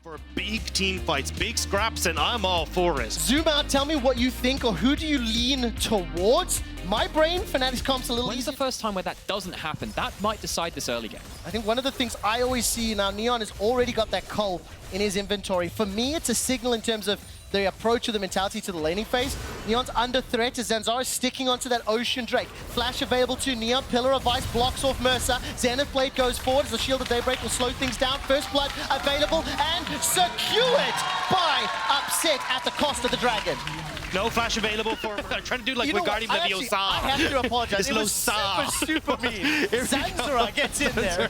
For big team fights, big scraps, and I'm all for it. Zoom out, tell me what you think, or who do you lean towards? My brain, Fnatic's comp's a little When's easier. the first time where that doesn't happen? That might decide this early game. I think one of the things I always see now, Neon has already got that cull in his inventory. For me, it's a signal in terms of the approach of the mentality to the laning phase. Neon's under threat as Zanzarah is sticking onto that Ocean Drake. Flash available to Neon, Pillar of Ice blocks off Mersa. Zenith Blade goes forward as the Shield of Daybreak will slow things down. First Blood available and secured by Upset at the cost of the Dragon. No flash available for... I'm trying to do like Wingardium Leviosa. I have to apologize. It was Losa. super mean. Zanzarah gets in there.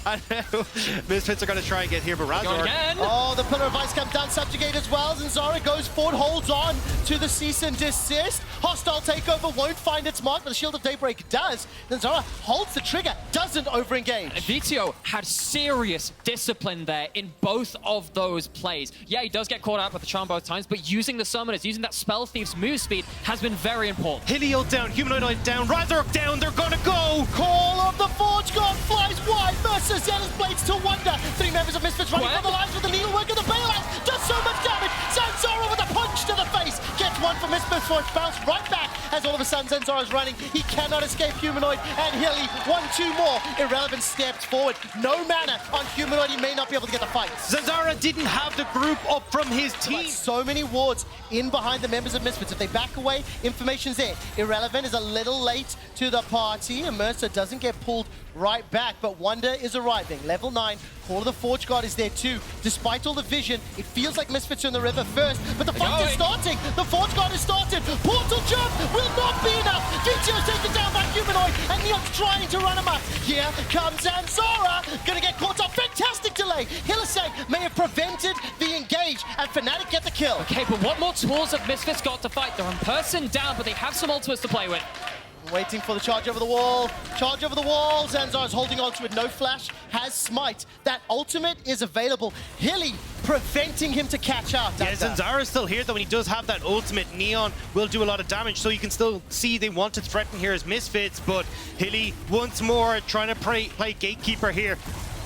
I know. Misfits are going to try and get here, but Razork... Again. Oh, the Pillar of Ice comes down, subjugate as well. Zanzarah goes forward, holds on to the cease and desist. Hostile takeover won't find its mark, but the Shield of Daybreak does. Zanzarah holds the trigger, doesn't over-engage. Vetheo had serious discipline there in both of those plays. Yeah, he does get caught out with the charm both times, but using the summoners, using that Spell Thief's move speed has been very important. Hylissang down, Humanoid down, Razork down, they're gonna go! Call of the Forge God flies wide. Mersa, Zenith Blades to Wunder. Three members of Misfits running Gwen. for the lines with the needlework of the bailout. Does so much damage. Zanzarah with a punch to the face. Gets one for Misfits, so it's bounced right back as all of a sudden Zanzarah's running. He cannot escape Humanoid and Hilly. 1-2 more. Irrelevant steps forward. No mana on Humanoid. He may not be able to get the fight. Zanzarah didn't have the group up from his team. So many wards in behind the members of Misfits. If they back away, information's there. Irrelevant is a little late to the party, and Mersa doesn't get pulled right back, but Wunder is arriving. Level 9, Call of the Forge God is there too. Despite all the vision, it feels like Misfits are in the river first, but the fight is starting. The Forge God is started. Portal jump will not be enough. Vetheo taken down by Humanoid, and Neon's trying to run him up. Here comes Zanzarah, gonna get caught up. Fantastic delay. Hylissang may have prevented the engage, and Fnatic get the kill. Okay, but what more tools have Misfits got to fight? They're in person down, but they have some ultimates to play with. Waiting for the charge over the wall. Charge over the wall. Zanzarah is holding on to it. No flash. Has smite. That ultimate is available. Hilly preventing him to catch out. Yeah, Zanzarah is still here though, and he does have that ultimate. Neon will do a lot of damage, so you can still see they want to threaten here as Misfits, but Hilly once more trying to play gatekeeper here.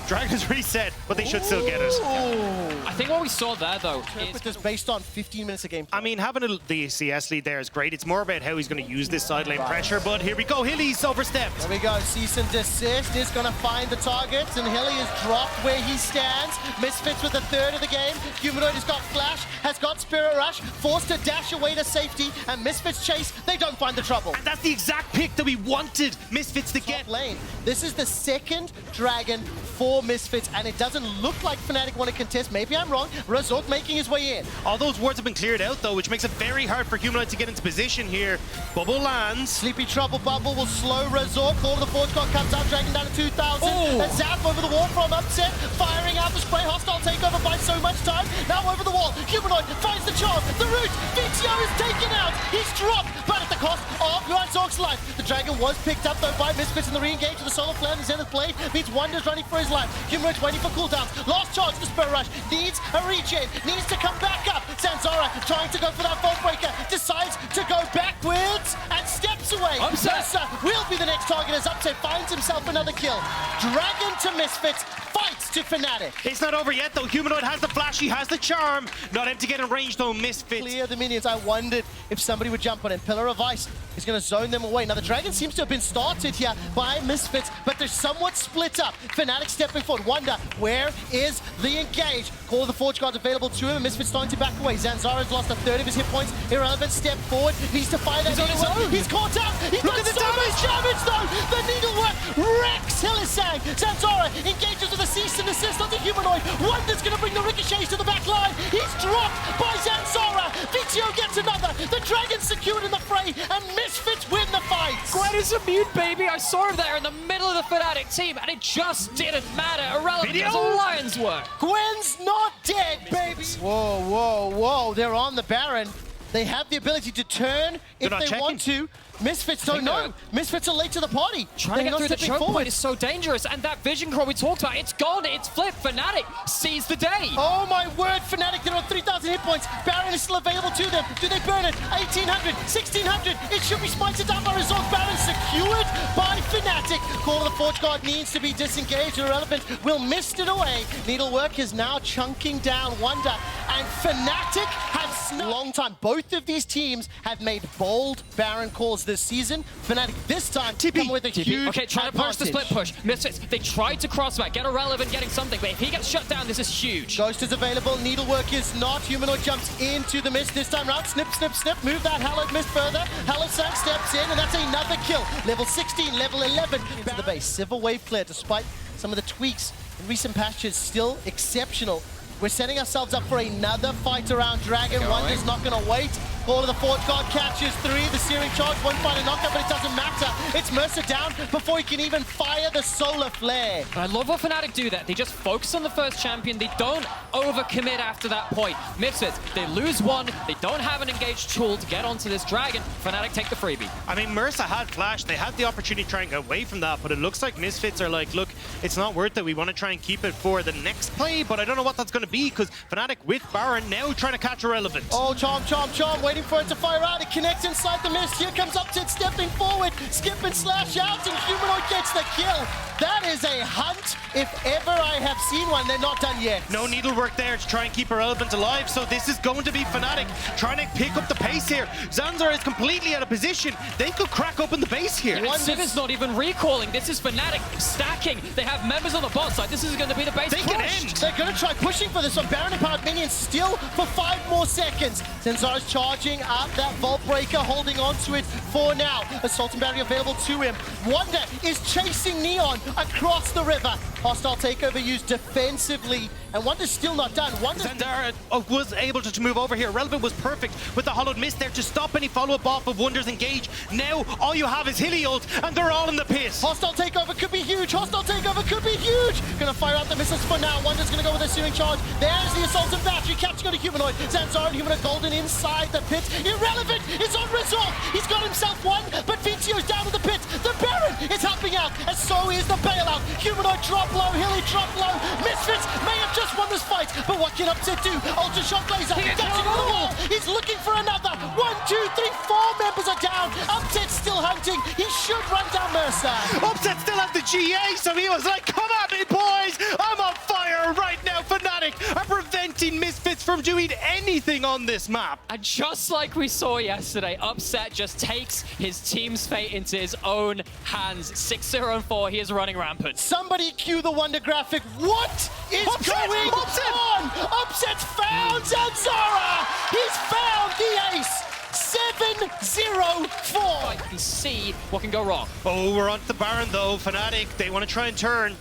Dragon's reset, but they should still get it. I think what we saw there, though, is based on 15 minutes of gameplay. I mean, having the CS lead there is great. It's more about how he's going to use this side lane pressure, but here we go. Hilly's overstepped. There we go. Cease and desist is going to find the targets, and Hilly is dropped where he stands. Misfits with the third of the game. Humanoid has got flash, has got Spirit Rush, forced to dash away to safety, and Misfits chase. They don't find the trouble. And that's the exact pick that we wanted Misfits to get. Lane. This is the second Dragon for Misfits, and it doesn't look like Fnatic want to contest. Maybe I'm wrong. Razork making his way in. All those wards have been cleared out though, which makes it very hard for Humanoid to get into position here. Bubble lands. Sleepy Trouble Bubble will slow Razork. Call of the Forge God comes out, Dragon down to 2,000. Oh. A zap over the wall from Upset, firing out the spray. Hostile takeover by so much time. Now over the wall. Humanoid finds the charm. The root. Vetheo is taken out. He's dropped, but at the cost of Razork's life. The Dragon was picked up though by Misfits in the re-engage of the Solar Flare. The Zenith Blade means Wunder's running for his life. Humanoid's waiting for cooldowns. Last charge to Spirit Rush. Needs a regen. Needs to come back up. Zanzarah trying to go for that Vault Breaker. Decides to go backwards and steps away. Mersa will be the next target as Upset finds himself another kill. Dragon to Misfits. Fights to Fnatic. It's not over yet though. Humanoid has the flash, he has the charm. Not able to get in range though. Misfits. Clear the minions. I wondered if somebody would jump on him. Pillar of Ice is going to zone them away. Now the Dragon seems to have been started here by Misfits, but they're somewhat split up. Fnatic stepping forward. Wunder, where is the engage? Call of the Forge God's available to him, and Misfits starting to back away. Zanzarah's lost a third of his hit points. Irrelevant, step forward. Needs to fire that needlework. He's caught up. He's done so much damage though. The needlework wrecks Hylissang. Zanzarah engages with a cease and desist onto Humanoid. Wunder's going to bring the ricochets to the back line. He's dropped by Zanzarah. Vetheo gets another. The Dragon's secured in the fray, and Misfits win the fight. Gwen is immune, baby. I saw him there in the middle of the Fnatic team, and it just didn't matter. Irrelevant as a lion's work. Gwen's not dead, baby. Whoa, whoa, whoa. They're on the Baron. They have the ability to turn if they want to. Misfits don't know. Misfits are late to the party. Trying to get through the choke point is so dangerous, and that vision crawl we talked about, it's gone, it's flipped. Fnatic sees the day. Oh my word, Fnatic, they're on 3,000 2,000 hit points. Baron is still available to them. Do they burn it? 1,800, 1,600. It should be smited down by Razork. Baron secured by Fnatic. Call of the Forge Guard needs to be disengaged. Irrelevant will missed it away. Needlework is now chunking down Wunder. And Fnatic have long time. Both of these teams have made bold Baron calls this season. Fnatic this time come with a huge Okay, try to push the split push. Misfits, they tried to crossback, get Irrelevant, getting something, but if he gets shut down, this is huge. Ghost is available, Needlework is not. Humanoid jumps into the mist this time round. Snip, snip, snip, move that Hallowed Mist further. Hylissang steps in, and that's another kill. Level 16, level 11 into the base. Civil wave clear, despite some of the tweaks in recent patches, still exceptional. We're setting ourselves up for another fight around Dragon. Wunder's not going to wait. Call of the Forge Guard catches 3. The searing charge won't find a knockout, but it doesn't matter. It's Mersa down before he can even fire the solar flare. I love what Fnatic do that. They just focus on the first champion. They don't overcommit after that point. Misfits, they lose one. They don't have an engaged tool to get onto this Dragon. Fnatic take the freebie. I mean, Mersa had flash. They had the opportunity to try and get away from that, but it looks like Misfits are like, look, it's not worth it. We want to try and keep it for the next play, but I don't know what that's going to be because Fnatic with Baron now trying to catch Irrelevant. Oh, Charm, Charm, Charm, waiting for it to fire out. It connects inside the mist. Here comes Upset stepping forward. Skip and slash out, and Humanoid gets the kill. That is a hunt, if ever I have seen one. They're not done yet. No needlework there to try and keep Irrelevant alive, so this is going to be Fnatic trying to pick up the pace here. Zanzarah is completely out of position. They could crack open the base here. And Sivir's not even recalling. This is Fnatic stacking. They have members on the bot side. This is going to be the base They can crushed. end. They're going to try pushing for this one. Baron and Powered Minions still for 5 more seconds. Zanzarah's charging up that Vault Breaker, holding on to it for now. Assault and Barrier available to him. Wunder is chasing Neon across the river. Hostile takeover used defensively, and Wunder's still not done. Zanzarah was able to move over here. Relevant was perfect with the Hollowed Mist there to stop any follow-up off of Wunder's engage. Now all you have is Hilly ult, and they're all in the pit. Hostile takeover could be huge. Hostile takeover could be huge. Gonna fire out the missiles for now. Wunder's gonna go with a searing charge. There's the assault and battery. Catch go to Humanoid. Zanzarah and Humanoid golden inside the pit. Irrelevant is on Razork. He's got himself one, but Vethio's down in the pit. The Baron is helping out, and so is the bailout. Humanoid drop low. Hilly drop low. Misfits may have just won this fight, but what can Upset do? Ultra Shock Laser. Catching on the wall. He's looking for another. 1, 2, 3, 4 members are down. Upset's still hunting. He should run down Mersa. Upset still had the GA, so he was like, come at me, boys! I'm on fire right now. Fnatic are preventing Misfits from doing anything on this map. And just like we saw yesterday, Upset just takes his team's fate into his own hands. 6-0-4, he is running rampant. Somebody cue the Wunder graphic. What is going on? Upset's found Zanzarah. He's found the ace. 7-0-4. You can see what can go wrong. Oh, we're on the Baron though. Fnatic, they want to try and turn.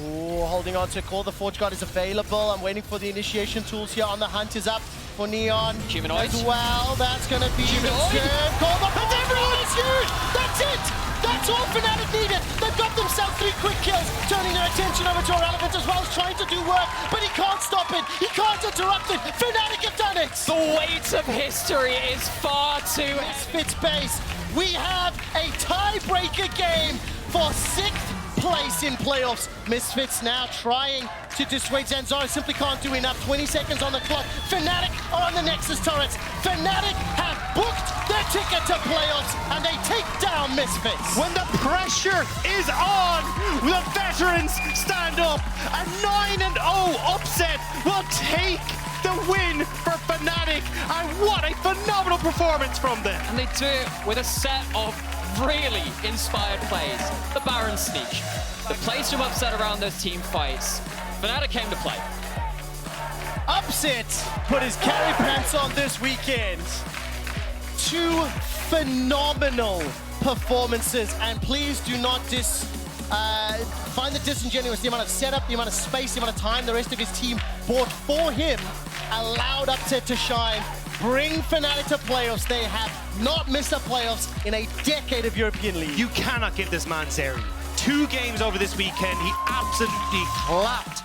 Oh, holding on to Call. The Forge Guard is available. I'm waiting for the initiation tools here. On the hunt is up for Neon. Humanoid. As well, that's going to be the turn. Call the and everyone is huge. That's it. That's all Fnatic needed. They've got themselves 3 quick kills, turning their attention over to Irrelevant as well as trying to do work, but he can't stop it. He can't interrupt it. Fnatic have done it. The weight of history is far too... Misfits base. We have a tiebreaker game for 6th place in playoffs. Misfits now trying to dissuade Zanzarah. Simply can't do enough. 20 seconds on the clock. Fnatic are on the Nexus turrets. Fnatic have booked their ticket to playoffs, and they take down Misfits. When the pressure is on, the veterans stand up. A 9-0 Upset will take the win for Fnatic, and what a phenomenal performance from them. And they do it with a set of really inspired plays. The Baron sneak, the plays from Upset around those team fights. Fnatic came to play. Upset put his carry pants on this weekend. 2 phenomenal performances, and please do not find the disingenuous. The amount of setup, the amount of space, the amount of time the rest of his team bought for him allowed Upset to shine, bring Fnatic to playoffs. They have not missed a playoffs in a decade of European League. You cannot give this man Zeri. 2 games over this weekend, he absolutely clapped